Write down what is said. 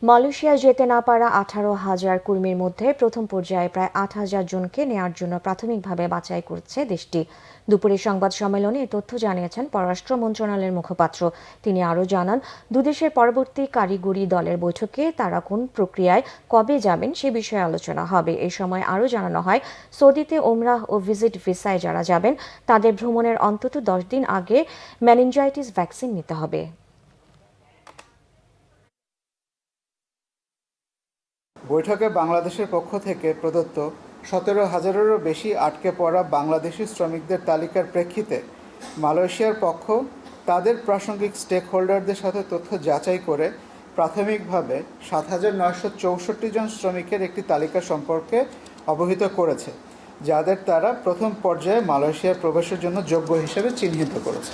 মালয়েশিয়ায় যেতে না পারা 18,000 কর্মীর মধ্যে প্রথম পর্যায়ে প্রায় 8,000 জনকে নেয়ার জন্য প্রাথমিকভাবে বাছাই করছে দেশটি। দুপুরে সংবাদ সম্মেলনে এ তথ্য জানিয়েছেন পররাষ্ট্র মন্ত্রণালয়ের মুখপাত্র। তিনি আরও জানান, দুদেশের পরবর্তী কারিগরি দলের বৈঠকে তারা কোন প্রক্রিয়ায় কবে যাবেন সে বিষয়ে আলোচনা হবে। এ সময় আরও জানানো হয়, সৌদিতে ওমরাহ ও ভিজিট ভিসায় যারা যাবেন তাদের ভ্রমণের অন্তত 10 দিন আগে মেনিনজাইটিস ভ্যাকসিন নিতে হবে। বৈঠকে বাংলাদেশের পক্ষ থেকে প্রদত্ত 17,000-এরও বেশি আটকে পড়া বাংলাদেশি শ্রমিকদের তালিকার প্রেক্ষিতে মালয়েশিয়ার পক্ষ তাদের প্রাসঙ্গিক স্টেক হোল্ডারদের সাথে তথ্য যাচাই করে প্রাথমিকভাবে 7,964 জন শ্রমিকের একটি তালিকা সম্পর্কে অবহিত করেছে, যাদের তারা প্রথম পর্যায়ে মালয়েশিয়ায় প্রবেশের জন্য যোগ্য হিসেবে চিহ্নিত করেছে।